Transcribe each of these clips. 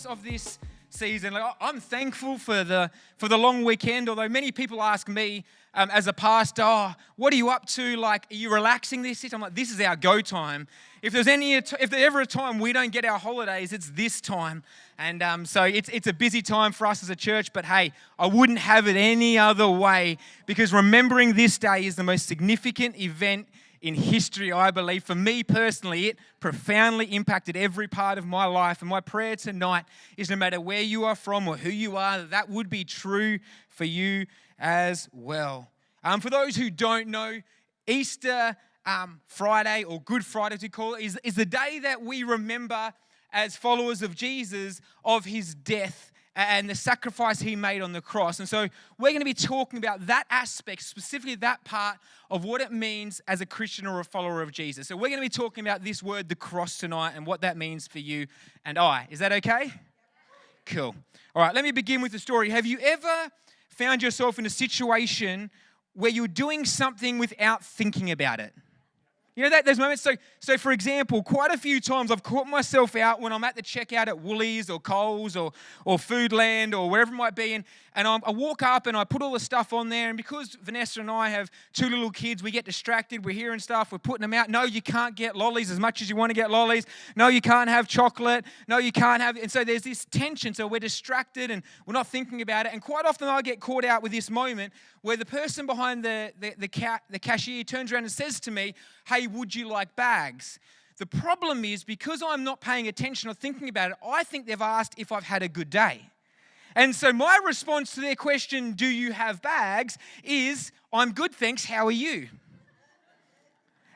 purpose of this season. I'm thankful for the long weekend, although many people ask me as a pastor, what are you up to? Are you relaxing this year? I'm like, this is our go time. If there's ever a time we don't get our holidays, it's this time. And so it's a busy time for us as a church, but hey, I wouldn't have it any other way, because remembering this day is the most significant event in history, I believe. For me personally, it profoundly impacted every part of my life. And my prayer tonight is, no matter where you are from or who you are, that would be true for you as well. For those who don't know, Easter Friday, or Good Friday as we call it, is the day that we remember as followers of Jesus of his death and the sacrifice he made on the cross. And so we're going to be talking about that aspect, specifically that part of what it means as a Christian or a follower of Jesus. So we're going to be talking about this word, the cross, tonight, and what that means for you and I. Is that okay? Cool. All right, let me begin with the story. Have you ever found yourself in a situation where you're doing something without thinking about it? You know those moments? So for example, quite a few times I've caught myself out when I'm at the checkout at Woolies or Coles or Foodland or wherever it might be, and I walk up and I put all the stuff on there, and because Vanessa and I have two little kids, we get distracted, we're hearing stuff, we're putting them out. No, you can't get lollies as much as you want to get lollies. No, you can't have chocolate. No, you can't have, and so there's this tension, so we're distracted and we're not thinking about it, and quite often I get caught out with this moment where the person behind the cashier turns around and says to me, "Hey, would you like bags?" The problem is, because I'm not paying attention or thinking about it, I think they've asked if I've had a good day. And so my response to their question, "Do you have bags?" is, "I'm good, thanks, how are you?"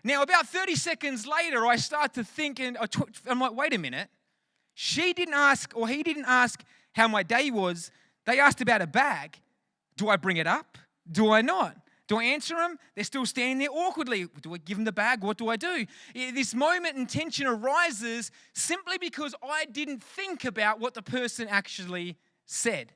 Now, about 30 seconds later, I start to think, and I'm like, wait a minute. She didn't ask, or he didn't ask how my day was. They asked about a bag. Do I bring it up? Do I not? Do I answer them? They're still standing there awkwardly. Do I give them the bag? What do I do? This moment in tension arises simply because I didn't think about what the person actually said.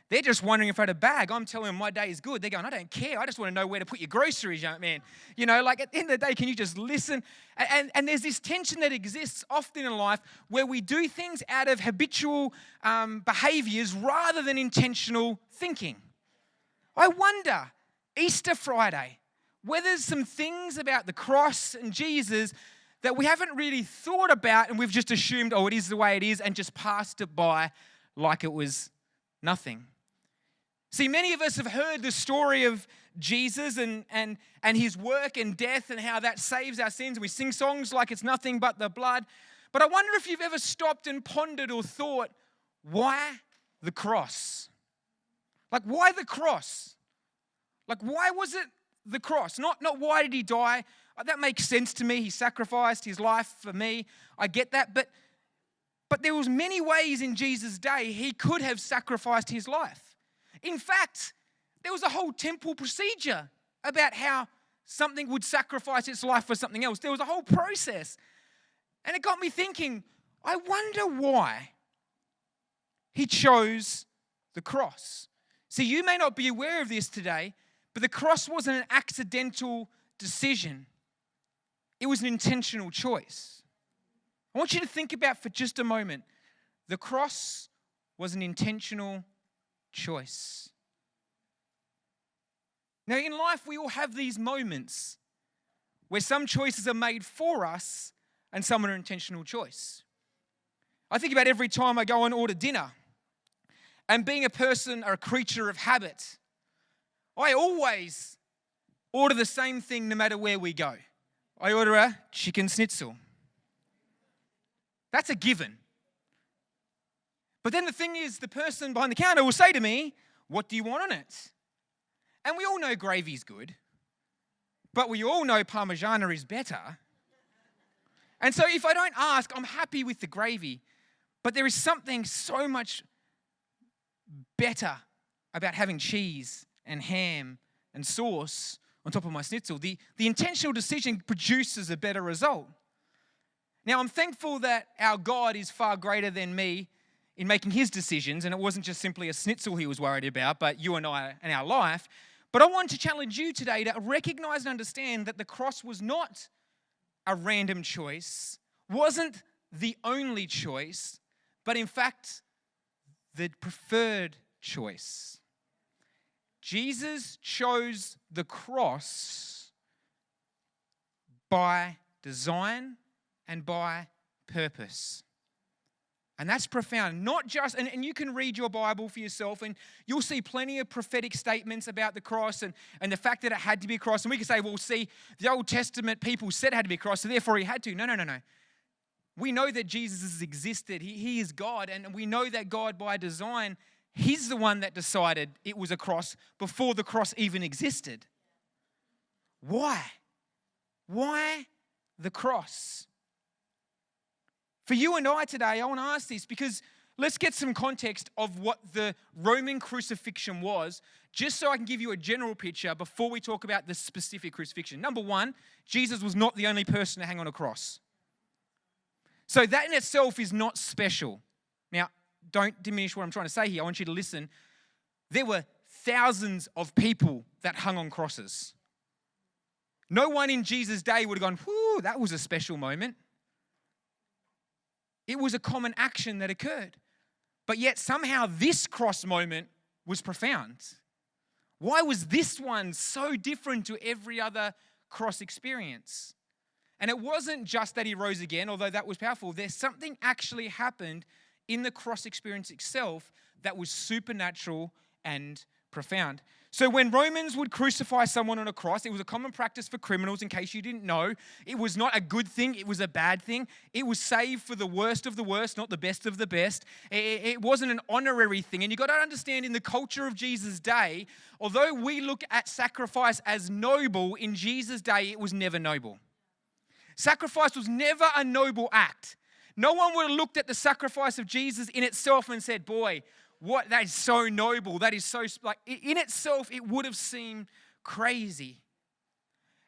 They're just wondering if I had a bag. I'm telling them my day is good. They're going, "I don't care. I just want to know where to put your groceries, young man." You know, at the end of the day, can you just listen? And there's this tension that exists often in life where we do things out of habitual behaviors rather than intentional thinking. I wonder, Easter Friday, whether there's some things about the cross and Jesus that we haven't really thought about, and we've just assumed, it is the way it is, and just passed it by like it was nothing. See, many of us have heard the story of Jesus and his work and death and how that saves our sins. And we sing songs like it's nothing but the blood. But I wonder if you've ever stopped and pondered or thought, why the cross? Why the cross? Why was it the cross? Not why did he die? That makes sense to me. He sacrificed his life for me. I get that. But there was many ways in Jesus' day he could have sacrificed his life. In fact, there was a whole temple procedure about how something would sacrifice its life for something else. There was a whole process. And it got me thinking, I wonder why he chose the cross. See, you may not be aware of this today, but the cross wasn't an accidental decision. It was an intentional choice. I want you to think about for just a moment. The cross was an intentional choice. Now, in life, we all have these moments where some choices are made for us and some are an intentional choice. I think about every time I go and order dinner. And being a person or a creature of habit, I always order the same thing no matter where we go. I order a chicken schnitzel. That's a given. But then the thing is, the person behind the counter will say to me, "What do you want on it?" And we all know gravy's good, but we all know Parmigiana is better. And so if I don't ask, I'm happy with the gravy. But there is something so much better about having cheese and ham and sauce on top of my schnitzel. The intentional decision produces a better result. Now, I'm thankful that our God is far greater than me in making his decisions, and it wasn't just simply a schnitzel he was worried about, but you and I and our life. But I want to challenge you today to recognize and understand that the cross was not a random choice, wasn't the only choice, but in fact, the preferred choice. Jesus chose the cross by design and by purpose. And that's profound. Not just, and you can read your Bible for yourself, and you'll see plenty of prophetic statements about the cross and the fact that it had to be a cross. And we can say, well, see, the Old Testament people said it had to be a cross, so therefore he had to. No. We know that Jesus has existed. He is God, and we know that God, by design, he's the one that decided it was a cross before the cross even existed. Why? Why the cross? For you and I today, I want to ask this because let's get some context of what the Roman crucifixion was, just so I can give you a general picture before we talk about the specific crucifixion. Number one, Jesus was not the only person to hang on a cross. So that in itself is not special. Now, don't diminish what I'm trying to say here. I want you to listen. There were thousands of people that hung on crosses. No one in Jesus' day would have gone, whew, that was a special moment. It was a common action that occurred. But yet somehow this cross moment was profound. Why was this one so different to every other cross experience? And it wasn't just that he rose again, although that was powerful. There's something actually happened in the cross experience itself that was supernatural and profound. So when Romans would crucify someone on a cross, it was a common practice for criminals, in case you didn't know. It was not a good thing, it was a bad thing. It was saved for the worst of the worst, not the best of the best. It wasn't an honorary thing. And you've got to understand, in the culture of Jesus' day, although we look at sacrifice as noble, in Jesus' day it was never noble. Sacrifice was never a noble act. No one would have looked at the sacrifice of Jesus in itself and said, boy, what, that is so noble. That is so, like, in itself, it would have seemed crazy.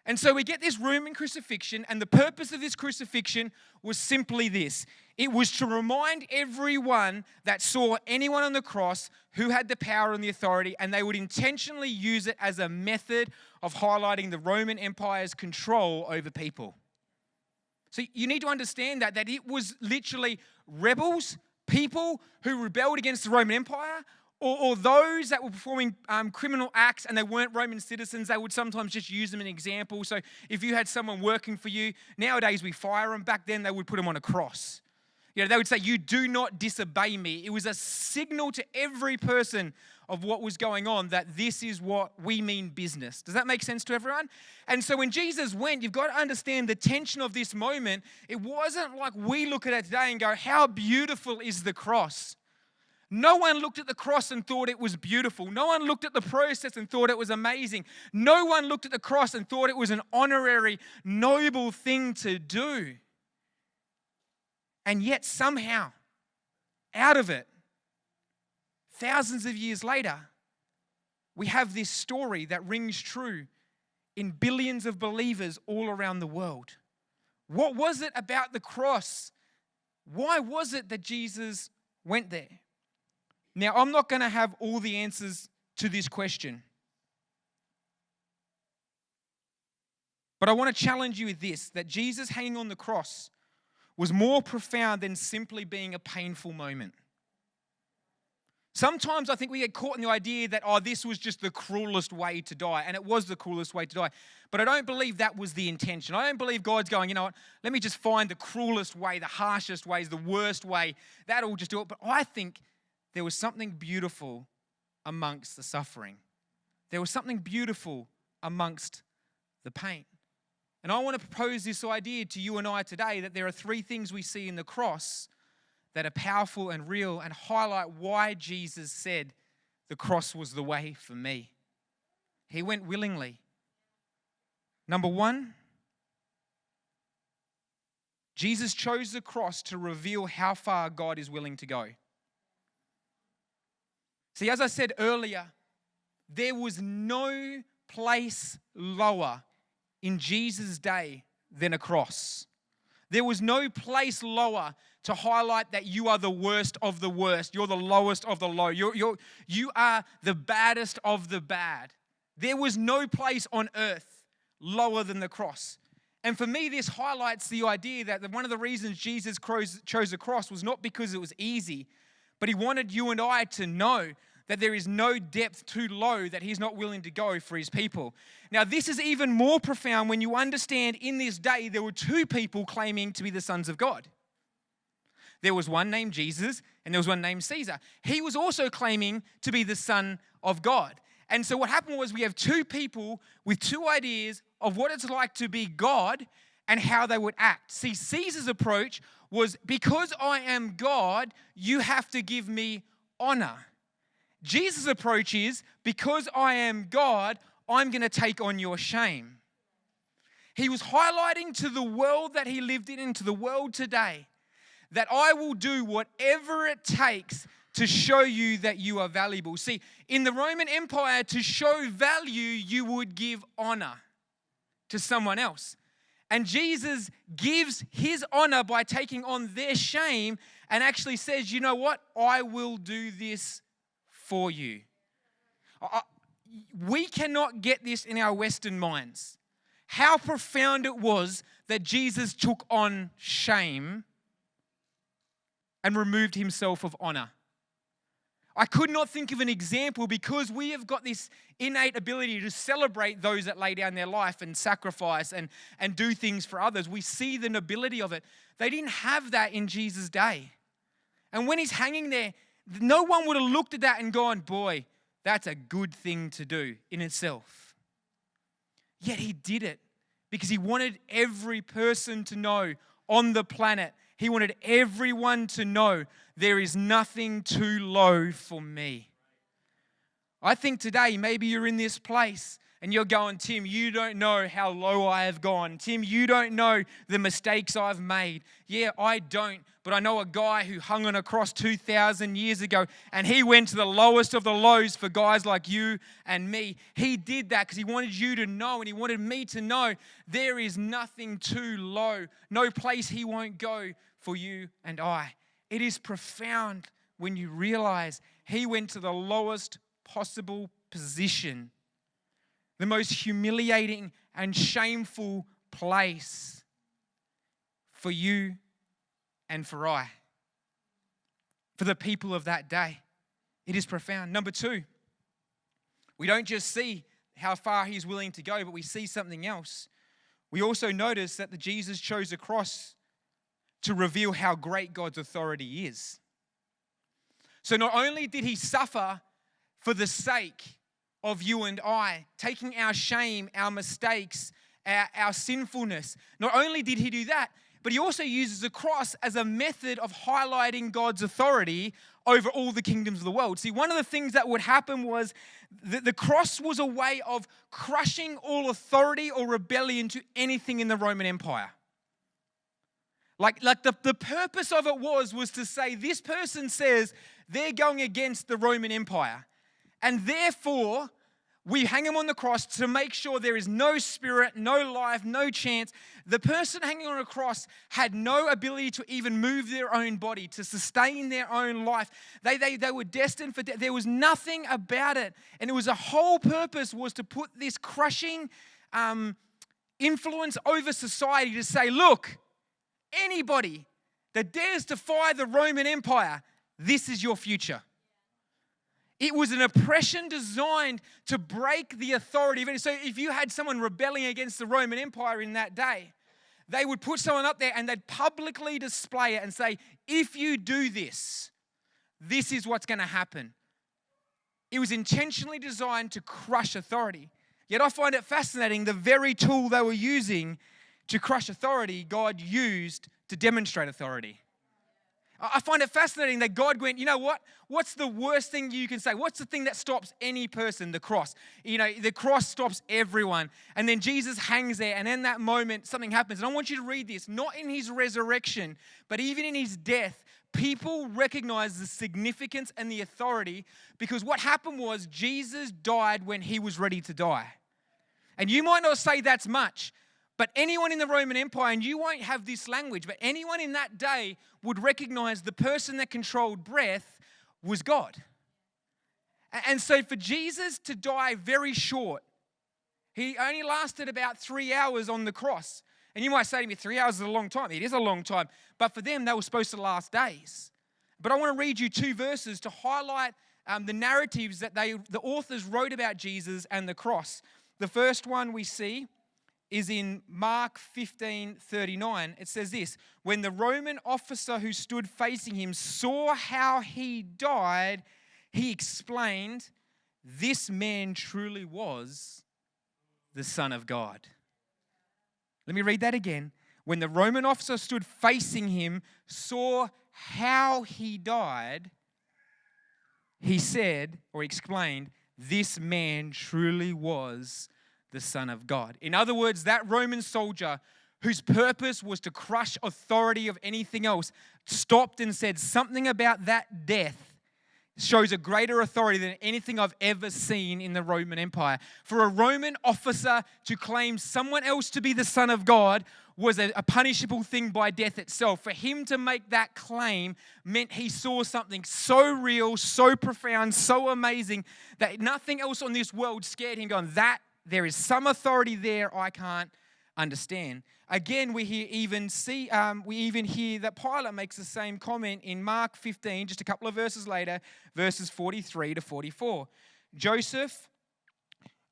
And so we get this Roman crucifixion, and the purpose of this crucifixion was simply this. It was to remind everyone that saw anyone on the cross who had the power and the authority, and they would intentionally use it as a method of highlighting the Roman Empire's control over people. So you need to understand that it was literally rebels, people who rebelled against the Roman Empire, or those that were performing criminal acts and they weren't Roman citizens. They would sometimes just use them as an example. So if you had someone working for you, nowadays we fire them. Back then they would put them on a cross. You know, they would say, you do not disobey me. It was a signal to every person of what was going on that this is what we mean business. Does that make sense to everyone? And so when Jesus went, you've got to understand the tension of this moment. It wasn't like we look at it today and go, how beautiful is the cross? No one looked at the cross and thought it was beautiful. No one looked at the process and thought it was amazing. No one looked at the cross and thought it was an honorary, noble thing to do. And yet somehow, out of it, thousands of years later, we have this story that rings true in billions of believers all around the world. What was it about the cross? Why was it that Jesus went there? Now, I'm not going to have all the answers to this question. But I want to challenge you with this, that Jesus hanging on the cross was more profound than simply being a painful moment. Sometimes I think we get caught in the idea that, this was just the cruelest way to die. And it was the cruelest way to die. But I don't believe that was the intention. I don't believe God's going, you know what, let me just find the cruelest way, the harshest ways, the worst way. That'll just do it. But I think there was something beautiful amongst the suffering. There was something beautiful amongst the pain. And I want to propose this idea to you and I today, that there are three things we see in the cross that are powerful and real and highlight why Jesus said the cross was the way for me. He went willingly. Number one, Jesus chose the cross to reveal how far God is willing to go. See, as I said earlier, there was no place lower in Jesus' day than a cross. There was no place lower to highlight that you are the worst of the worst. You're the lowest of the low. You are the baddest of the bad. There was no place on earth lower than the cross. And for me, this highlights the idea that one of the reasons Jesus chose the cross was not because it was easy, But he wanted you and I to know that there is no depth too low that he's not willing to go for his people. Now, this is even more profound when you understand in this day there were two people claiming to be the sons of God. There was one named Jesus and there was one named Caesar. He was also claiming to be the Son of God. And so what happened was we have two people with two ideas of what it's like to be God and how they would act. See, Caesar's approach was, because I am God, you have to give me honor. Jesus' approach is, because I am God, I'm going to take on your shame. He was highlighting to the world that he lived in and to the world today that I will do whatever it takes to show you that you are valuable. See, in the Roman Empire, to show value, you would give honor to someone else. And Jesus gives his honor by taking on their shame and actually says, you know what? I will do this for you. We cannot get this in our Western minds. How profound it was that Jesus took on shame and removed himself of honor. I could not think of an example because we have got this innate ability to celebrate those that lay down their life and sacrifice and do things for others. We see the nobility of it. They didn't have that in Jesus' day. And when he's hanging there, no one would have looked at that and gone, boy, that's a good thing to do in itself. Yet he did it because he wanted every person to know on the planet. He wanted everyone to know there is nothing too low for me. I think today maybe you're in this place and you're going, Tim, you don't know how low I have gone. Tim, you don't know the mistakes I've made. Yeah, I don't, but I know a guy who hung on a cross 2,000 years ago and he went to the lowest of the lows for guys like you and me. He did that because he wanted you to know and he wanted me to know there is nothing too low, no place he won't go for you and I. It is profound when you realize he went to the lowest possible position, the most humiliating and shameful place for you and for I, for the people of that day. It is profound. Number two, we don't just see how far he's willing to go, but we see something else. We also notice that Jesus chose a cross to reveal how great God's authority is. So not only did he suffer for the sake of you and I, taking our shame, our mistakes, our sinfulness, not only did he do that, but he also uses the cross as a method of highlighting God's authority over all the kingdoms of the world. See, one of the things that would happen was the cross was a way of crushing all authority or rebellion to anything in the Roman Empire. Like the purpose of it was to say this person says they're going against the Roman Empire. And therefore, we hang him on the cross to make sure there is no spirit, no life, no chance. The person hanging on a cross had no ability to even move their own body, to sustain their own life. They were destined for death. There was nothing about it. And it was a whole purpose was to put this crushing influence over society to say, look, anybody that dares defy the Roman Empire, this is your future. It was an oppression designed to break the authority of it. So if you had someone rebelling against the Roman Empire in that day, they would put someone up there and they'd publicly display it and say, if you do this, this is what's going to happen. It was intentionally designed to crush authority. Yet I find it fascinating, the very tool they were using to crush authority, God used to demonstrate authority. I find it fascinating that God went, you know what? What's the worst thing you can say? What's the thing that stops any person? The cross. You know, the cross stops everyone. And then Jesus hangs there, and in that moment, something happens. And I want you to read this, not in his resurrection, but even in his death, people recognize the significance and the authority, because what happened was Jesus died when he was ready to die. And you might not say that's much, but anyone in the Roman Empire, and you won't have this language, but anyone in that day would recognize the person that controlled breath was God. And so for Jesus to die very short, he only lasted about 3 hours on the cross. And you might say to me, 3 hours is a long time. It is a long time. But for them, they were supposed to last days. But I want to read you 2 verses to highlight the narratives that the authors wrote about Jesus and the cross. The first one we see is in Mark 15:39. It says this: when the Roman officer who stood facing him saw how he died, he explained, "This man truly was the Son of God." Let me read that again. When the Roman officer stood facing him, saw how he died, he said, or explained, "This man truly was the Son of God." In other words, that Roman soldier whose purpose was to crush authority of anything else stopped and said, something about that death shows a greater authority than anything I've ever seen in the Roman Empire. For a Roman officer to claim someone else to be the Son of God was a punishable thing by death itself. For him to make that claim meant he saw something so real, so profound, so amazing that nothing else on this world scared him, going, that there is some authority there I can't understand. Again, we even hear that Pilate makes the same comment in Mark 15, just a couple of verses later, verses 43 to 44. Joseph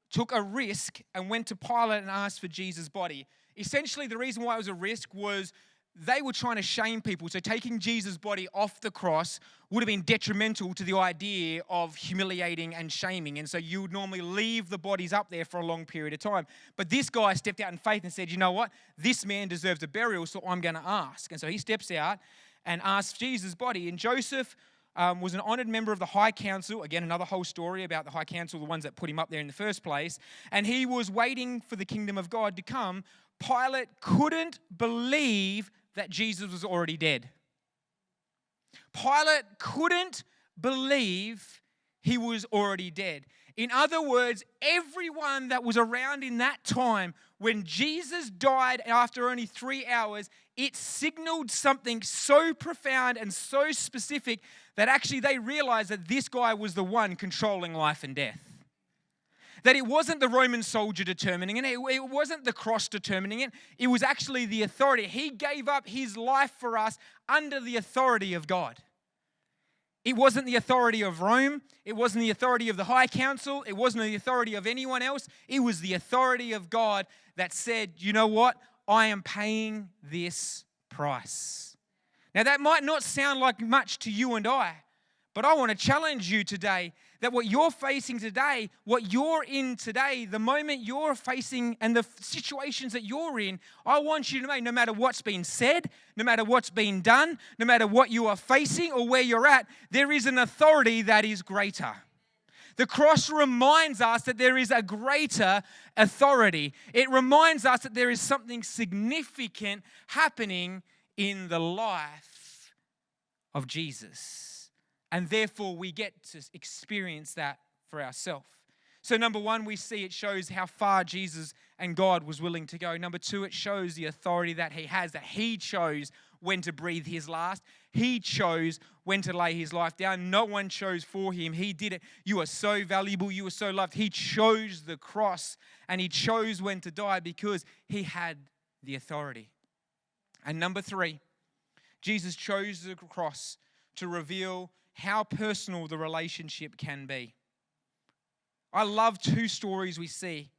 took a risk and went to Pilate and asked for Jesus' body. Essentially, the reason why it was a risk was they were trying to shame people. So taking Jesus' body off the cross would have been detrimental to the idea of humiliating and shaming. And so you would normally leave the bodies up there for a long period of time. But this guy stepped out in faith and said, you know what? This man deserves a burial, so I'm going to ask. And so he steps out and asks Jesus' body. And Joseph was an honored member of the High Council. Again, another whole story about the High Council, the ones that put him up there in the first place. And he was waiting for the kingdom of God to come. Pilate couldn't believe that Jesus was already dead. Pilate couldn't believe he was already dead. In other words, everyone that was around in that time, when Jesus died after only 3 hours, it signaled something so profound and so specific that actually they realized that this guy was the one controlling life and death. That it wasn't the Roman soldier determining it. It wasn't the cross determining it. It was actually the authority. He gave up his life for us under the authority of God. It wasn't the authority of Rome. It wasn't the authority of the High Council. It wasn't the authority of anyone else. It was the authority of God that said, you know what? I am paying this price. Now that might not sound like much to you and I, but I want to challenge you today that what you're facing today, what you're in today, the moment you're facing and the situations that you're in, I want you to know no matter what's been said, no matter what's been done, no matter what you are facing or where you're at, there is an authority that is greater. The cross reminds us that there is a greater authority. It reminds us that there is something significant happening in the life of Jesus. And therefore, we get to experience that for ourselves. So number one, we see it shows how far Jesus and God was willing to go. Number two, it shows the authority that he has, that he chose when to breathe his last. He chose when to lay his life down. No one chose for him. He did it. You are so valuable. You are so loved. He chose the cross and he chose when to die because he had the authority. And number three, Jesus chose the cross to reveal how personal the relationship can be. I love 2 stories we see.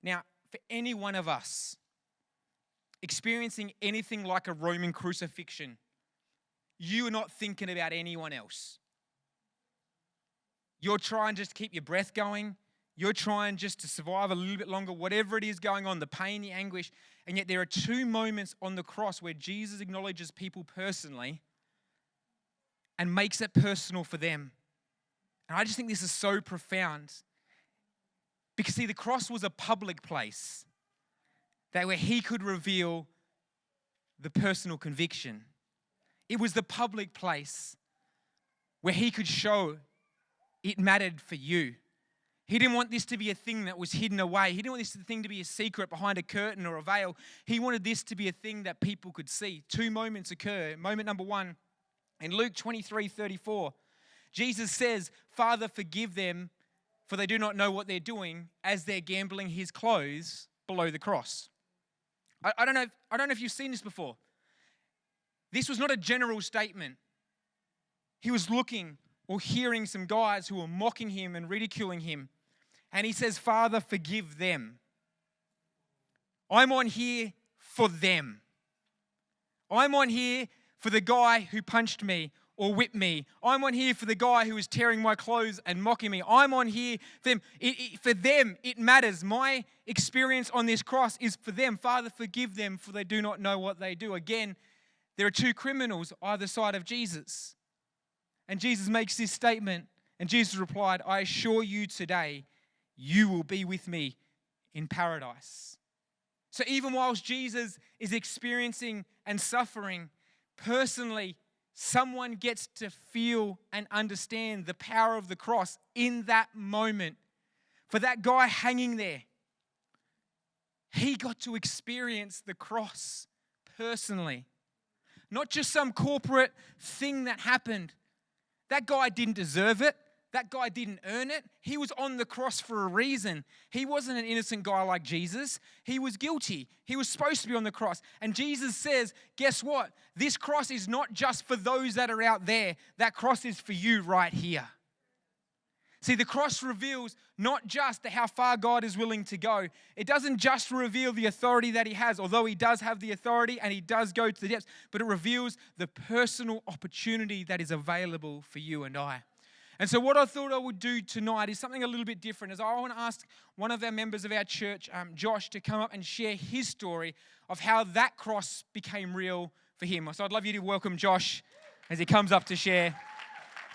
Now, for any one of us experiencing anything like a Roman crucifixion, you are not thinking about anyone else. You're trying just to keep your breath going. You're trying just to survive a little bit longer, whatever it is going on, the pain, the anguish. And yet there are 2 moments on the cross where Jesus acknowledges people personally and makes it personal for them. And I just think this is so profound. Because see, the cross was a public place that where he could reveal the personal conviction. It was the public place where he could show it mattered for you. He didn't want this to be a thing that was hidden away. He didn't want this thing to be a secret behind a curtain or a veil. He wanted this to be a thing that people could see. 2 moments occur. Moment number 1, in Luke 23:34, Jesus says, "Father, forgive them, for they do not know what they're doing," as they're gambling his clothes below the cross. I don't know if you've seen this before. This was not a general statement. he was looking or hearing some guys who were mocking him and ridiculing him. And he says, Father, forgive them. I'm on here for them. I'm on here for the guy who punched me or whipped me. I'm on here for the guy who was tearing my clothes and mocking me. I'm on here for them. For them, it matters. My experience on this cross is for them. Father, forgive them, for they do not know what they do. Again, there are two criminals either side of Jesus. And Jesus makes this statement, and Jesus replied, I assure you today, you will be with me in paradise. So even whilst Jesus is experiencing and suffering, personally, someone gets to feel and understand the power of the cross in that moment. For that guy hanging there, he got to experience the cross personally. Not just some corporate thing that happened. That guy didn't deserve it. That guy didn't earn it. He was on the cross for a reason. He wasn't an innocent guy like Jesus. He was guilty. He was supposed to be on the cross. And Jesus says, guess what? This cross is not just for those that are out there. That cross is for you right here. See, the cross reveals not just how far God is willing to go. It doesn't just reveal the authority that he has, although he does have the authority and he does go to the depths, but it reveals the personal opportunity that is available for you and I. And so what I thought I would do tonight is something a little bit different. Is I want to ask one of our members of our church, Josh, to come up and share his story of how that cross became real for him. So I'd love you to welcome Josh as he comes up to share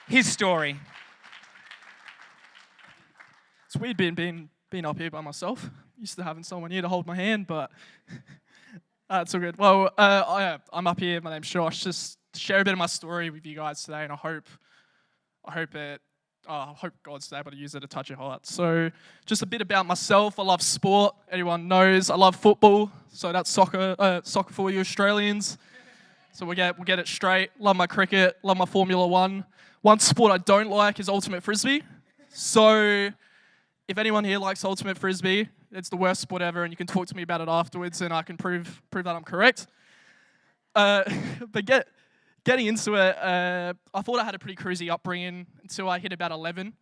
his story. It's weird being up here by myself. Used to having someone here to hold my hand, but it's all good. Well, I'm up here. My name's Josh. Just to share a bit of my story with you guys today, and I hope God's able to use it to touch your heart. So just a bit about myself. I love sport. Everyone knows I love football. So that's soccer for you Australians. So we'll get it straight. Love my cricket. Love my Formula One. One sport I don't like is ultimate frisbee. So if anyone here likes ultimate frisbee, it's the worst sport ever, and you can talk to me about it afterwards, and I can prove that I'm correct. But getting into it, I thought I had a pretty cruisy upbringing until I hit about 11.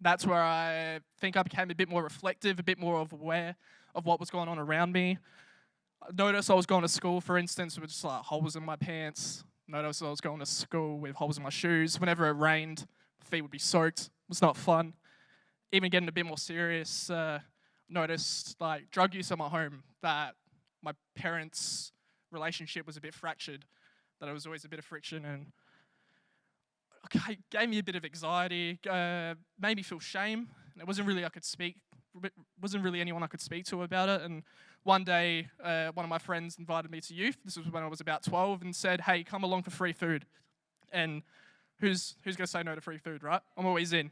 That's where I think I became a bit more reflective, a bit more aware of what was going on around me. I noticed I was going to school, for instance, with just like holes in my pants. Noticed I was going to school with holes in my shoes. Whenever it rained, feet would be soaked. It was not fun. Even getting a bit more serious, noticed like drug use at my home, that my parents' relationship was a bit fractured. That there was always a bit of friction, and it gave me a bit of anxiety, made me feel shame. And it wasn't really anyone I could speak to about it. And one day, one of my friends invited me to youth. This was when I was about 12, and said, "Hey, come along for free food." And who's gonna say no to free food, right? I'm always in.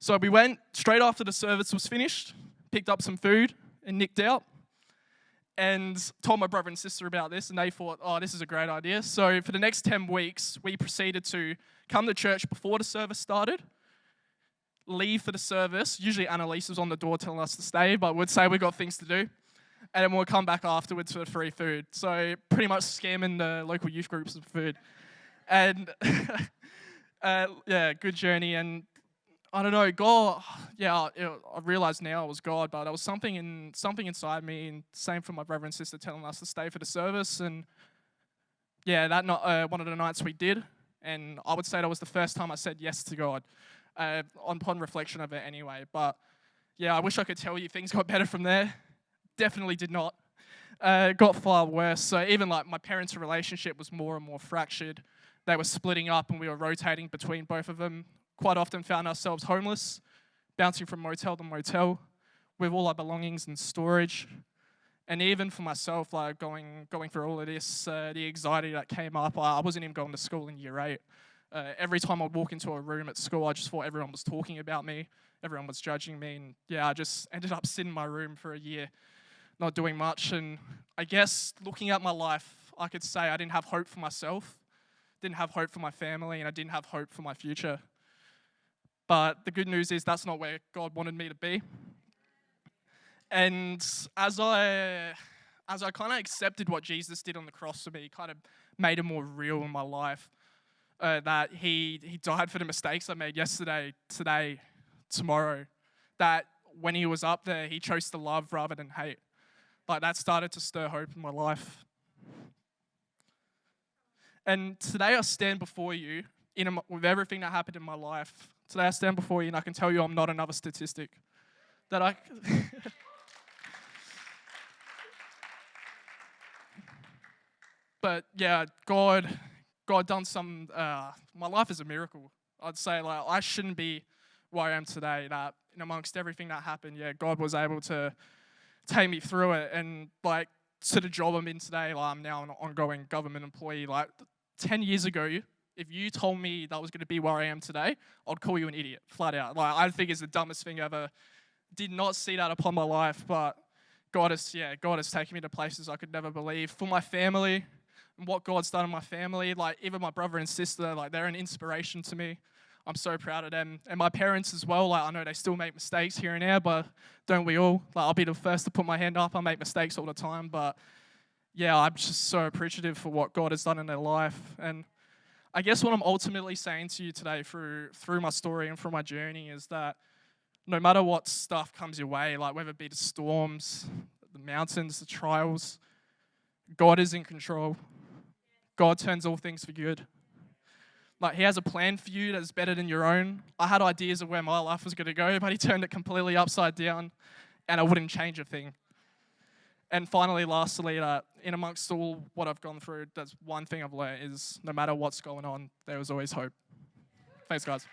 So we went straight after the service was finished, picked up some food, and nicked out. And told my brother and sister about this, and they thought, oh, this is a great idea. So for the next 10 weeks, we proceeded to come to church before the service started, leave for the service. Usually Annalise was on the door telling us to stay, but we'd say we got things to do. And then we'll come back afterwards for free food. So pretty much scamming the local youth groups of food. And good journey. And I don't know, God, I realize now it was God, but there was something inside me, and same for my brother and sister telling us to stay for the service. And that one of the nights we did, and I would say that was the first time I said yes to God, upon reflection of it anyway. But I wish I could tell you things got better from there. Definitely did not. Got far worse. So even like my parents' relationship was more and more fractured. They were splitting up, and we were rotating between both of them. Quite often found ourselves homeless, bouncing from motel to motel with all our belongings in storage. And even for myself, like going through all of this, the anxiety that came up, I wasn't even going to school in year 8. Every time I'd walk into a room at school, I just thought everyone was talking about me, everyone was judging me, and I just ended up sitting in my room for a year, not doing much. And I guess looking at my life, I could say I didn't have hope for myself, didn't have hope for my family, and I didn't have hope for my future. But the good news is that's not where God wanted me to be. And as I kind of accepted what Jesus did on the cross for me, kind of made it more real in my life, that he died for the mistakes I made yesterday, today, tomorrow. That when he was up there, he chose to love rather than hate. Like, that started to stir hope in my life. And today I stand before you with everything that happened in my life. Today I stand before you and I can tell you I'm not another statistic. That I... But yeah, God done some, my life is a miracle. I'd say, like, I shouldn't be where I am today. That in amongst everything that happened, yeah, God was able to take me through it. And like, to the job I'm in today, like, I'm now an ongoing government employee. Like, 10 years ago, if you told me that was going to be where I am today, I'd call you an idiot, flat out. Like, I think it's the dumbest thing ever. Did not see that upon my life, but God has taken me to places I could never believe. For my family, and what God's done in my family, like, even my brother and sister, like, they're an inspiration to me. I'm so proud of them. And my parents as well, like, I know they still make mistakes here and there, but don't we all? Like, I'll be the first to put my hand up. I make mistakes all the time, but yeah, I'm just so appreciative for what God has done in their life. And I guess what I'm ultimately saying to you today through my story and through my journey is that no matter what stuff comes your way, like whether it be the storms, the mountains, the trials, God is in control. God turns all things for good. Like, he has a plan for you that's better than your own. I had ideas of where my life was going to go, but he turned it completely upside down, and I wouldn't change a thing. And finally, lastly, in amongst all what I've gone through, that's one thing I've learned is no matter what's going on, there was always hope. Thanks, guys.